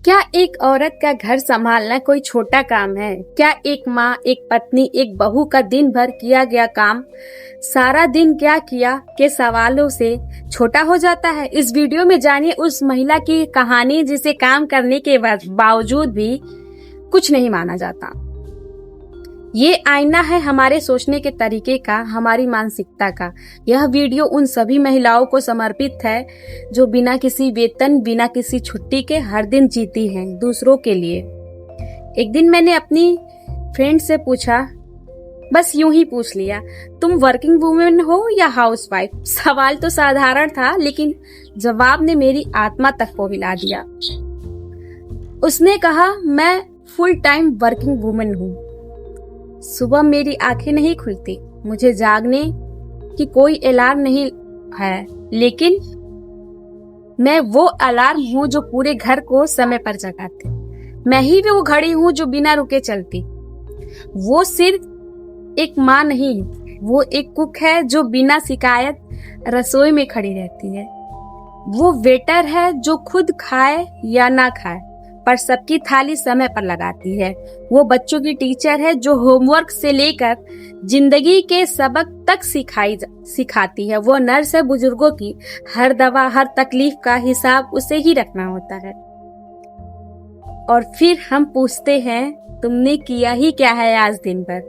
क्या एक औरत का घर संभालना कोई छोटा काम है? क्या एक माँ, एक पत्नी, एक बहू का दिन भर किया गया काम सारा दिन क्या किया के सवालों से छोटा हो जाता है? इस वीडियो में जानिए उस महिला की कहानी जिसे काम करने के बावजूद भी कुछ नहीं माना जाता। ये आईना है हमारे सोचने के तरीके का, हमारी मानसिकता का। यह वीडियो उन सभी महिलाओं को समर्पित है जो बिना किसी वेतन, बिना किसी छुट्टी के हर दिन जीती हैं दूसरों के लिए। एक दिन मैंने अपनी फ्रेंड से पूछा, बस यूं ही पूछ लिया, तुम वर्किंग वुमेन हो या हाउसवाइफ? सवाल तो साधारण था, लेकिन जवाब ने मेरी आत्मा तक को हिला दिया। उसने कहा, मैं फुल टाइम वर्किंग वुमेन हूँ। सुबह मेरी आंखें नहीं खुलती, मुझे जागने की कोई अलार्म नहीं है, लेकिन मैं वो अलार्म हूँ जो पूरे घर को समय पर जगाते। मैं ही वो घड़ी हूँ जो बिना रुके चलती। वो सिर्फ एक माँ नहीं, वो एक कुक है जो बिना शिकायत रसोई में खड़ी रहती है। वो वेटर है जो खुद खाए या ना खाए पर सबकी थाली समय पर लगाती है। वो बच्चों की टीचर है जो होमवर्क से लेकर जिंदगी के सबक तक सिखाती है। वो नर्स है, बुजुर्गों की हर दवा, हर तकलीफ का हिसाब उसे ही रखना होता है। और फिर हम पूछते हैं, तुमने किया ही क्या है आज दिन भर?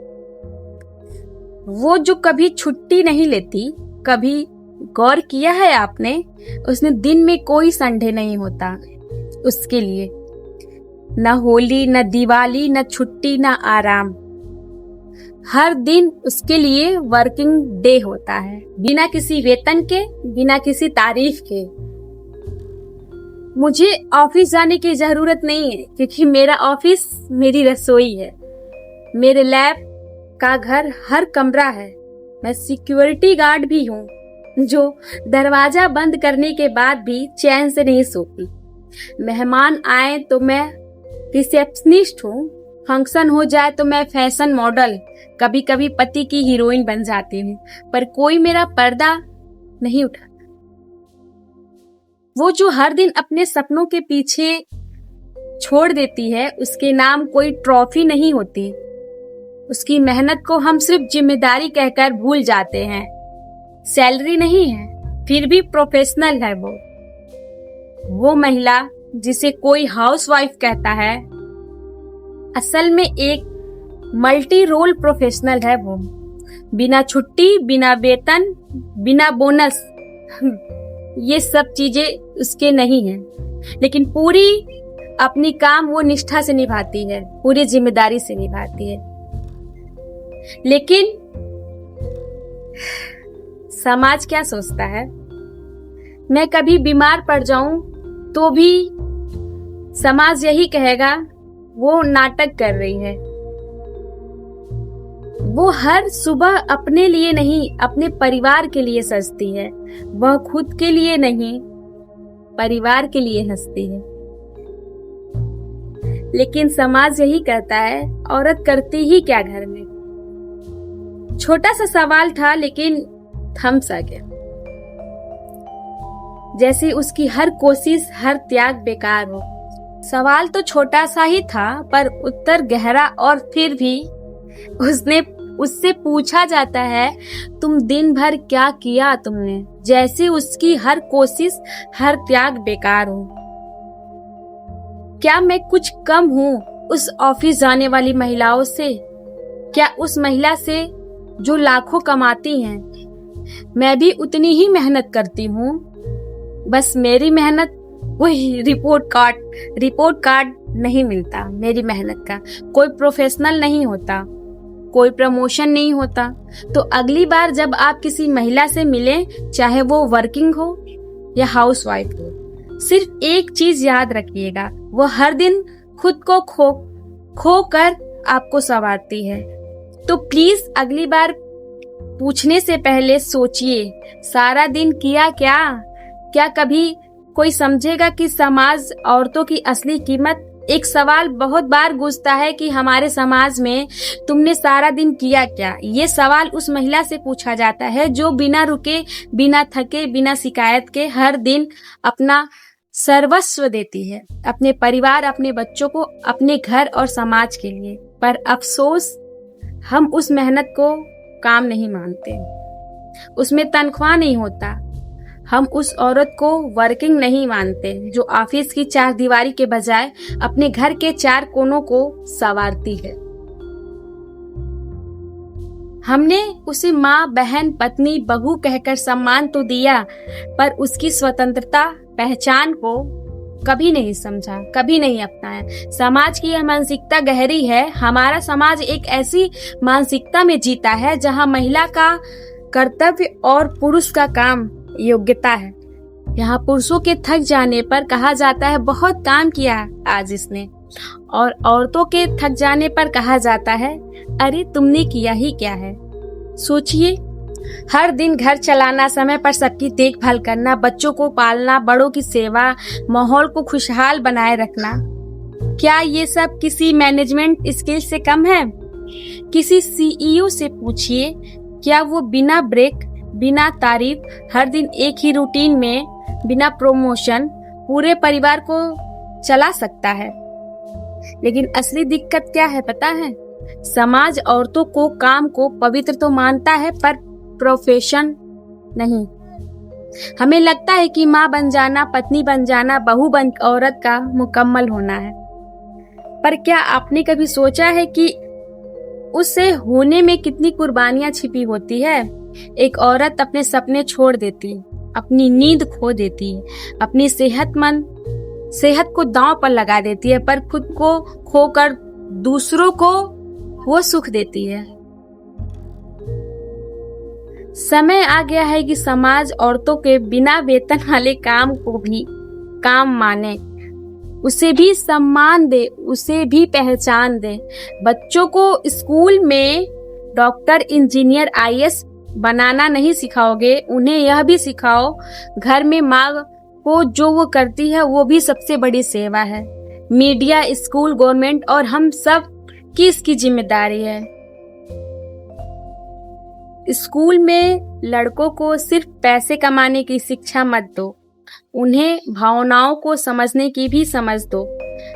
वो जो कभी छुट्टी नहीं लेती, कभी गौर किया है आपने, उसने दिन में कोई संडे नहीं होता उसके लिए। न होली, न दिवाली, न छुट्टी, न आराम। हर दिन उसके लिए वर्किंग डे होता है, बिना किसी वेतन के, बिना किसी तारीफ के। मुझे ऑफिस जाने की जरूरत नहीं है, क्योंकि मेरा ऑफिस मेरी रसोई है, मेरे लैब का घर हर कमरा है। मैं सिक्योरिटी गार्ड भी हूँ, जो दरवाजा बंद करने के बाद भी चैन से नहीं सोती। मेहमान आए तो मैं रिसेप्शनिस्ट हूँ, फंक्शन हो जाए तो मैं फैशन मॉडल, कभी कभी पति की हीरोइन बन जाती हूँ, पर कोई मेरा पर्दा नहीं उठाता। वो जो हर दिन अपने सपनों के पीछे छोड़ देती है, उसके नाम कोई ट्रॉफी नहीं होती। उसकी मेहनत को हम सिर्फ जिम्मेदारी कहकर भूल जाते हैं। सैलरी नहीं है, फिर भी प्रोफेशनल है वो महिला जिसे कोई हाउसवाइफ कहता है, असल में एक मल्टी रोल प्रोफेशनल है। वो बिना छुट्टी, बिना वेतन, बिना बोनस, ये सब चीजें उसके नहीं हैं, लेकिन पूरी अपनी काम वो निष्ठा से निभाती है, पूरी जिम्मेदारी से निभाती है। लेकिन समाज क्या सोचता है? मैं कभी बीमार पड़ जाऊं तो भी समाज यही कहेगा, वो नाटक कर रही है। वो हर सुबह अपने लिए नहीं, अपने परिवार के लिए सजती है। वह खुद के लिए नहीं, परिवार के लिए हंसती है। लेकिन समाज यही कहता है, औरत करती ही क्या घर में? छोटा सा सवाल था, लेकिन थम सा गया। जैसे उसकी हर कोशिश, हर त्याग बेकार हो। सवाल तो छोटा सा ही था, पर उत्तर गहरा। और फिर भी उससे पूछा जाता है, तुम दिन भर क्या किया तुमने? जैसे उसकी हर कोशिश, हर त्याग बेकार हो। क्या मैं कुछ कम हूँ उस ऑफिस जाने वाली महिलाओं से? क्या उस महिला से जो लाखों कमाती हैं? मैं भी उतनी ही मेहनत करती हूँ, बस मेरी मेहनत वही रिपोर्ट कार्ड नहीं मिलता। मेरी मेहनत का कोई प्रोफेशनल नहीं होता, कोई प्रमोशन नहीं होता। तो अगली बार जब आप किसी महिला से मिलें, चाहे वो वर्किंग हो या हाउसवाइफ हो, सिर्फ एक चीज याद रखिएगा, वो हर दिन खुद को खो कर आपको संवारती है। तो प्लीज अगली बार पूछने से पहले सोचिए, सारा दिन किया क्या? क्या कभी कोई समझेगा कि समाज औरतों की असली कीमत? एक सवाल बहुत बार गूंजता है कि हमारे समाज में तुमने सारा दिन किया क्या? ये सवाल उस महिला से पूछा जाता है जो बिना रुके, बिना थके, बिना शिकायत के हर दिन अपना सर्वस्व देती है अपने परिवार, अपने बच्चों को, अपने घर और समाज के लिए। पर अफसोस हम उस मेहनत को काम नहीं मानते, उसमें तनख्वाह नहीं होता। हम उस औरत को वर्किंग नहीं मानते जो ऑफिस की चारदीवारी के बजाय अपने घर के चार कोनों को संवारती है। हमने उसे माँ, बहन, पत्नी, बहू कहकर सम्मान तो दिया, पर उसकी स्वतंत्रता, पहचान को कभी नहीं समझा, कभी नहीं अपनाया। समाज की यह मानसिकता गहरी है। हमारा समाज एक ऐसी मानसिकता में जीता है जहां महिला का कर्तव्य और पुरुष का काम योग्यता है। यहाँ पुरुषों के थक जाने पर कहा जाता है बहुत काम किया आज इसने, और औरतों के थक जाने पर कहा जाता है अरे तुमने किया ही क्या है। सोचिए, हर दिन घर चलाना, समय पर सबकी देखभाल करना, बच्चों को पालना, बड़ों की सेवा, माहौल को खुशहाल बनाए रखना, क्या ये सब किसी मैनेजमेंट स्किल से कम है? किसी सीईओ से पूछिए, क्या वो बिना ब्रेक, बिना तारीफ, हर दिन एक ही रूटीन में, बिना प्रमोशन पूरे परिवार को चला सकता है? लेकिन असली दिक्कत क्या है पता है? समाज औरतों को, काम को पवित्र तो मानता है पर प्रोफेशन नहीं। हमें लगता है कि माँ बन जाना, पत्नी बन जाना, बहू बन औरत का मुकम्मल होना है। पर क्या आपने कभी सोचा है कि उससे होने में कितनी कुर्बानियां छिपी होती है? एक औरत अपने सपने छोड़ देती, अपनी नींद खो देती, अपनी सेहत को दांव पर लगा देती है, पर खुद को खोकर दूसरों को वो सुख देती है। समय आ गया है कि समाज औरतों के बिना वेतन वाले काम को भी काम माने, उसे भी सम्मान दे, उसे भी पहचान दे। बच्चों को स्कूल में डॉक्टर, इंजीनियर, आईएएस बनाना नहीं सिखाओगे, उन्हें यह भी सिखाओ घर में माँ को जो वो करती है वो भी सबसे बड़ी सेवा है। मीडिया, स्कूल, गवर्नमेंट और हम सब की इसकी जिम्मेदारी है। स्कूल में लड़कों को सिर्फ पैसे कमाने की शिक्षा मत दो, उन्हें भावनाओं को समझने की भी समझ दो।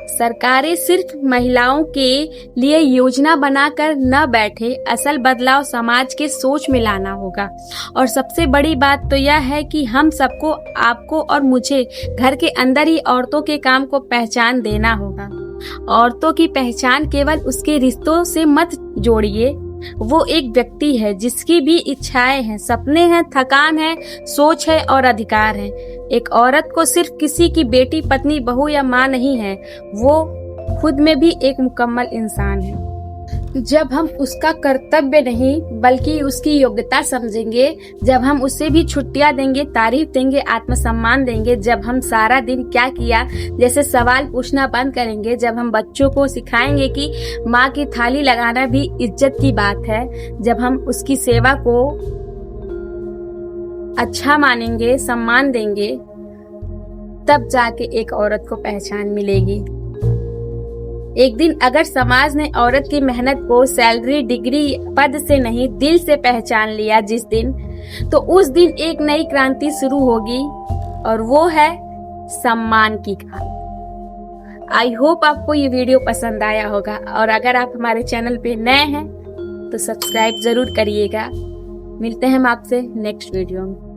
सरकारें सिर्फ महिलाओं के लिए योजना बनाकर न बैठे, असल बदलाव समाज के सोच में लाना होगा। और सबसे बड़ी बात तो यह है कि हम सबको, आपको और मुझे, घर के अंदर ही औरतों के काम को पहचान देना होगा। औरतों की पहचान केवल उसके रिश्तों से मत जोड़िए। वो एक व्यक्ति है जिसकी भी इच्छाएं हैं, सपने हैं, थकान है, सोच है और अधिकार है। एक औरत को सिर्फ किसी की बेटी, पत्नी, बहू या माँ नहीं है, वो खुद में भी एक मुकम्मल इंसान है। जब हम उसका कर्तव्य नहीं बल्कि उसकी योग्यता समझेंगे, जब हम उसे भी छुट्टियां देंगे, तारीफ देंगे, आत्मसम्मान देंगे, जब हम सारा दिन क्या किया जैसे सवाल पूछना बंद करेंगे, जब हम बच्चों को सिखाएंगे कि माँ की थाली लगाना भी इज्जत की बात है, जब हम उसकी सेवा को अच्छा मानेंगे, सम्मान देंगे, तब जाके एक औरत को पहचान मिलेगी। एक दिन अगर समाज ने औरत की मेहनत को सैलरी, डिग्री, पद से नहीं दिल से पहचान लिया जिस दिन, तो उस दिन एक नई क्रांति शुरू होगी और वो है सम्मान की क्रांति। आई होप आपको ये वीडियो पसंद आया होगा, और अगर आप हमारे चैनल पे नए हैं तो सब्सक्राइब जरूर करिएगा। मिलते हैं हम आपसे नेक्स्ट वीडियो में।